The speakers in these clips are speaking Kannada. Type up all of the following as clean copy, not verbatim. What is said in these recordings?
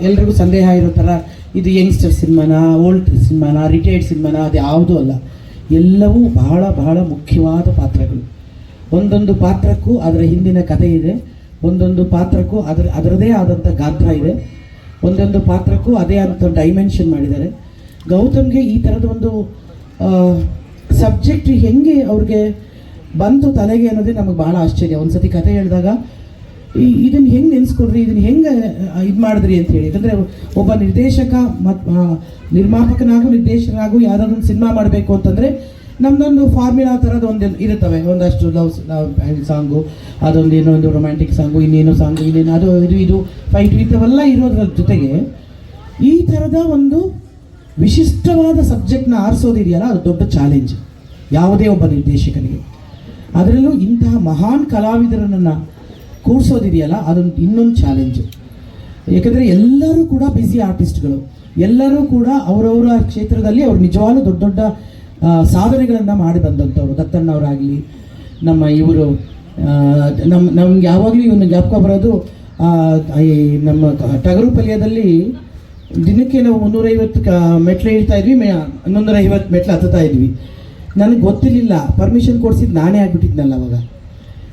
ಎಲ್ರಿಗೂ ಸಂದೇಹ ಇರೋ ಥರ ಇದು ಯಂಗ್ಸ್ಟರ್ ಸಿನಿಮಾನ, ಓಲ್ಡ್ ಸಿನಿಮಾನ, ರಿಟೈರ್ಡ್ ಸಿನಿಮಾನ, ಅದು ಯಾವುದೂ ಅಲ್ಲ. ಎಲ್ಲವೂ ಬಹಳ ಬಹಳ ಮುಖ್ಯವಾದ ಪಾತ್ರಗಳು. ಒಂದೊಂದು ಪಾತ್ರಕ್ಕೂ ಅದರ ಹಿಂದಿನ ಕಥೆ ಇದೆ, ಒಂದೊಂದು ಪಾತ್ರಕ್ಕೂ ಅದರದೇ ಆದಂಥ ಗಾತ್ರ ಇದೆ, ಒಂದೊಂದು ಪಾತ್ರಕ್ಕೂ ಅದೇ ಆದಂಥ ಡೈಮೆನ್ಷನ್ ಮಾಡಿದ್ದಾರೆ. ಗೌತಮ್ಗೆ ಈ ಥರದ ಒಂದು ಸಬ್ಜೆಕ್ಟ್ ಹೆಂಗೆ ಅವ್ರಿಗೆ ಬಂತು ತಲೆಗೆ ಅನ್ನೋದೇ ನಮಗೆ ಭಾಳ ಆಶ್ಚರ್ಯ. ಒಂದು ಸತಿ ಕಥೆ ಹೇಳಿದಾಗ ಇದನ್ನು ಹೆಂಗೆ ನೆನೆಸ್ಕೊಡ್ರಿ, ಇದನ್ನು ಹೆಂಗೆ ಇದು ಮಾಡಿದ್ರಿ ಅಂತ ಹೇಳಿ. ಯಾಕಂದರೆ ಒಬ್ಬ ನಿರ್ದೇಶಕ ಮತ್ತು ನಿರ್ಮಾಪಕನಾಗೂ ನಿರ್ದೇಶಕನಾಗೂ ಯಾವುದಾದ್ರು ಒಂದು ಸಿನಿಮಾ ಮಾಡಬೇಕು ಅಂತಂದರೆ ನಮ್ಮದೊಂದು ಫಾರ್ಮುಲಾ ಥರದ್ದು ಒಂದು ಇರುತ್ತವೆ. ಒಂದಷ್ಟು ಲವ್ ಸಾಂಗು, ಅದೊಂದು ಏನೋ ಒಂದು ರೊಮ್ಯಾಂಟಿಕ್ ಸಾಂಗು, ಇನ್ನೇನೋ ಸಾಂಗು, ಇನ್ನೇನು ಅದು ಇದು ಫೈಟ್ ಇಂಥವೆಲ್ಲ ಇರೋದ್ರ ಜೊತೆಗೆ ಈ ಥರದ ಒಂದು ವಿಶಿಷ್ಟವಾದ ಸಬ್ಜೆಕ್ಟ್ನ ಆರಿಸೋದಿದೆಯಲ್ಲ, ಅದು ದೊಡ್ಡ ಚಾಲೆಂಜ್ ಯಾವುದೇ ಒಬ್ಬ ನಿರ್ದೇಶಕನಿಗೆ. ಅದರಲ್ಲೂ ಇಂತಹ ಮಹಾನ್ ಕಲಾವಿದರನ್ನು ಕೂರಿಸೋದಿದೆಯಲ್ಲ, ಅದೊಂದು ಇನ್ನೊಂದು ಚಾಲೆಂಜು. ಏಕೆಂದರೆ ಎಲ್ಲರೂ ಕೂಡ ಬ್ಯುಸಿ ಆರ್ಟಿಸ್ಟ್ಗಳು, ಎಲ್ಲರೂ ಕೂಡ ಅವರವರ ಕ್ಷೇತ್ರದಲ್ಲಿ ಅವರು ನಿಜವಾಗ್ಲೂ ದೊಡ್ಡ ದೊಡ್ಡ ಸಾಧನೆಗಳನ್ನು ಮಾಡಿ ಬಂದಂಥವ್ರು. ದತ್ತಣ್ಣವರಾಗಲಿ, ನಮ್ಮ ಇವರು ನಮ್ಗೆ ಯಾವಾಗಲೂ ಇವನು ಜ್ಞಾಪಕ ಬರೋದು, ನಮ್ಮ ಟಗರುಪಲ್ಯದಲ್ಲಿ ದಿನಕ್ಕೆ ನಾವು 350 ಮೆಟ್ಲು ಇಳ್ತಾ ಇದ್ವಿ, 150 ಮೆಟ್ಲು ಹತ್ತುತ್ತಾ ಇದ್ವಿ. ನನಗೆ ಗೊತ್ತಿರಲಿಲ್ಲ, ಪರ್ಮಿಷನ್ ಕೊಡಿಸಿದ್ದು ನಾನೇ ಆಗಿಬಿಟ್ಟಿದ್ನಲ್ಲ ಅವಾಗ.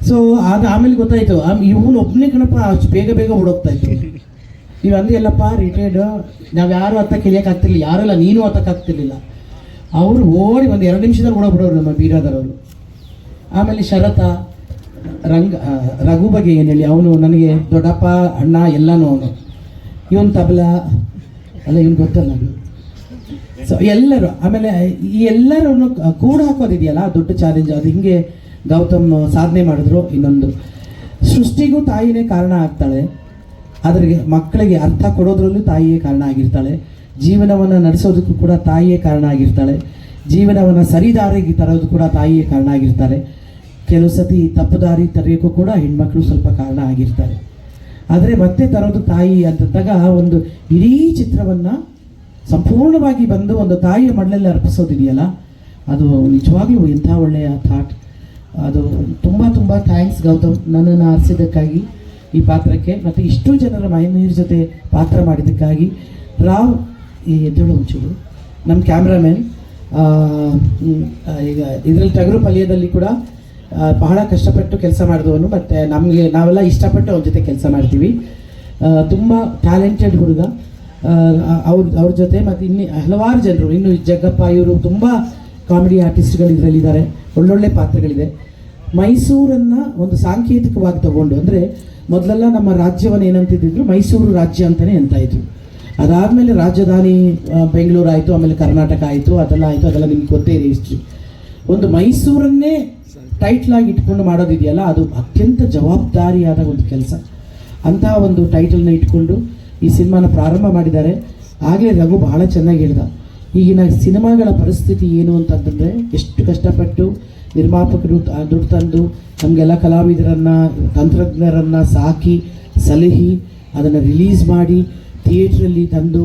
ಸೊ ಅದು ಆಮೇಲೆ ಗೊತ್ತಾಯಿತು, ಇವನು ಒಬ್ಬನೇ ಕಣಪ್ಪ ಅಷ್ಟು ಬೇಗ ಬೇಗ ಓಡೋಗ್ತಾ ಇತ್ತು. ನೀವು ಅಂದ್ರೆ ಎಲ್ಲಪ್ಪ ರಿಟೈರ್ಡ್, ನಾವು ಯಾರು ಹತ್ತಕ್ಕೆ ಇಳಿಯೋಕ್ಕಾಗ್ತಿರ್ಲಿಲ್ಲ, ಯಾರೆಲ್ಲ ನೀನು ಹತ್ತಕ್ಕಾಗ್ತಿರ್ಲಿಲ್ಲ. ಅವರು ಓಡಿ ಒಂದು 2 ನಿಮಿಷದಲ್ಲಿ ಓಡೋಗ್ಬಿಡೋರು ನಮ್ಮ ಬೀರಾದರವರು. ಆಮೇಲೆ ಶರತ, ರಘು ಬಗ್ಗೆ ಏನು ಹೇಳಿ, ಅವನು ನನಗೆ ದೊಡ್ಡಪ್ಪ ಅಣ್ಣ ಎಲ್ಲನೂ. ಅವನು ಇವನು ತಬಲಾ ಅಲ್ಲ, ಇವನು ಗೊತ್ತಲ್ಲ. ಸೊ ಎಲ್ಲರೂ, ಆಮೇಲೆ ಈ ಎಲ್ಲರನ್ನು ಕೂಡ ಹಾಕೋದಿದೆಯಲ್ಲ ದೊಡ್ಡ ಚಾಲೆಂಜ್. ಅದು ಹಿಂಗೆ ಗೌತಮ್ ಸಾಧನೆ ಮಾಡಿದ್ರು. ಇನ್ನೊಂದು, ಸೃಷ್ಟಿಗೂ ತಾಯಿನೇ ಕಾರಣ ಆಗ್ತಾಳೆ, ಅದ್ರಿಗೆ ಮಕ್ಕಳಿಗೆ ಅರ್ಥ ಕೊಡೋದ್ರಲ್ಲೂ ತಾಯಿಯೇ ಕಾರಣ ಆಗಿರ್ತಾಳೆ, ಜೀವನವನ್ನು ನಡೆಸೋದಕ್ಕೂ ಕೂಡ ತಾಯಿಯೇ ಕಾರಣ ಆಗಿರ್ತಾಳೆ, ಜೀವನವನ್ನು ಸರಿದಾರಿಗೆ ತರೋದು ಕೂಡ ತಾಯಿಯೇ ಕಾರಣ ಆಗಿರ್ತಾರೆ. ಕೆಲವು ಸತಿ ತಪ್ಪು ದಾರಿ ತರೆಯೋಕ್ಕೂ ಕೂಡ ಹೆಣ್ಮಕ್ಳು ಸ್ವಲ್ಪ ಕಾರಣ ಆಗಿರ್ತಾರೆ. ಆದರೆ ಮತ್ತೆ ತರೋದು ತಾಯಿ ಅಂತಂದಾಗ ಒಂದು ಇಡೀ ಚಿತ್ರವನ್ನು ಸಂಪೂರ್ಣವಾಗಿ ಬಂದು ಒಂದು ತಾಯಿಯ ಮಡಲಲ್ಲಿ ಅರ್ಪಿಸೋದಿದೆಯಲ್ಲ, ಅದು ನಿಜವಾಗ್ಲೂ ಎಂಥ ಒಳ್ಳೆಯ ಥಾಟ್. ಅದು ತುಂಬ ತುಂಬ ಥ್ಯಾಂಕ್ಸ್ ಗೌತಮ್, ನನ್ನನ್ನು ಆರಿಸಿದ್ದಕ್ಕಾಗಿ ಈ ಪಾತ್ರಕ್ಕೆ, ಮತ್ತು ಇಷ್ಟು ಜನರ ಮೈನೀರ್ ಜೊತೆ ಪಾತ್ರ ಮಾಡಿದ್ದಕ್ಕಾಗಿ. ರಾವ್ ಎದ್ದೇಳು ಒಂಚೂರು, ನಮ್ಮ ಕ್ಯಾಮ್ರಾಮನ್, ಈಗ ಇದರಲ್ಲಿ ಟಗರುಪಲ್ಯದಲ್ಲಿ ಕೂಡ ಬಹಳ ಕಷ್ಟಪಟ್ಟು ಕೆಲಸ ಮಾಡಿದವನು, ಮತ್ತು ನಾವೆಲ್ಲ ಇಷ್ಟಪಟ್ಟು ಅವ್ರ ಜೊತೆ ಕೆಲಸ ಮಾಡ್ತೀವಿ. ತುಂಬ ಟ್ಯಾಲೆಂಟೆಡ್ ಹುಡುಗ. ಅವ್ರ ಜೊತೆ ಮತ್ತು ಇನ್ನು ಹಲವಾರು ಜನರು, ಇನ್ನು ಜಗ್ಗಪ್ಪ, ಇವರು ತುಂಬ ಕಾಮಿಡಿ ಆರ್ಟಿಸ್ಟ್ಗಳು ಇದರಲ್ಲಿದ್ದಾರೆ, ಒಳ್ಳೊಳ್ಳೆ ಪಾತ್ರಗಳಿದೆ. ಮೈಸೂರನ್ನು ಒಂದು ಸಾಂಕೇತಿಕವಾಗಿ ತಗೊಂಡು, ಅಂದರೆ ಮೊದಲೆಲ್ಲ ನಮ್ಮ ರಾಜ್ಯವನ್ನು ಏನಂತಿದ್ರು, ಮೈಸೂರು ರಾಜ್ಯ ಅಂತಲೇ ಅಂತ ಇದ್ರು. ಅದಾದಮೇಲೆ ರಾಜಧಾನಿ ಬೆಂಗಳೂರು ಆಯಿತು, ಆಮೇಲೆ ಕರ್ನಾಟಕ ಆಯಿತು, ಅದೆಲ್ಲ ಆಯಿತು, ಅದೆಲ್ಲ ನಿಮ್ಗೆ ಗೊತ್ತೇ ಇದೆ ಹಿಸ್ಟ್ರಿ. ಒಂದು ಮೈಸೂರನ್ನೇ ಟೈಟ್ಲಾಗಿ ಇಟ್ಕೊಂಡು ಮಾಡೋದಿದೆಯಲ್ಲ, ಅದು ಅತ್ಯಂತ ಜವಾಬ್ದಾರಿಯಾದ ಒಂದು ಕೆಲಸ. ಅಂತಹ ಒಂದು ಟೈಟಲ್ನ ಇಟ್ಕೊಂಡು ಈ ಸಿನಿಮಾನ ಪ್ರಾರಂಭ ಮಾಡಿದ್ದಾರೆ. ಆಗಲೇ ರಘು ಬಹಳ ಚೆನ್ನಾಗಿ ಹೇಳ್ದ, ಈಗಿನ ಸಿನಿಮಾಗಳ ಪರಿಸ್ಥಿತಿ ಏನು ಅಂತಂತಂದರೆ, ಎಷ್ಟು ಕಷ್ಟಪಟ್ಟು ನಿರ್ಮಾಪಕರು ದುಡ್ಡು ತಂದು ನಮಗೆಲ್ಲ ಕಲಾವಿದರನ್ನು, ತಂತ್ರಜ್ಞರನ್ನು ಸಾಕಿ ಸಲಹಿ ಅದನ್ನು ರಿಲೀಸ್ ಮಾಡಿ ಥಿಯೇಟ್ರಲ್ಲಿ ತಂದು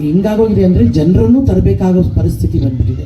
ಹೆಂಗಾಗೋಗಿದೆ ಅಂದರೆ ಜನರನ್ನು ತರಬೇಕಾಗೋ ಪರಿಸ್ಥಿತಿ ಬಂದ್ಬಿಟ್ಟಿದೆ.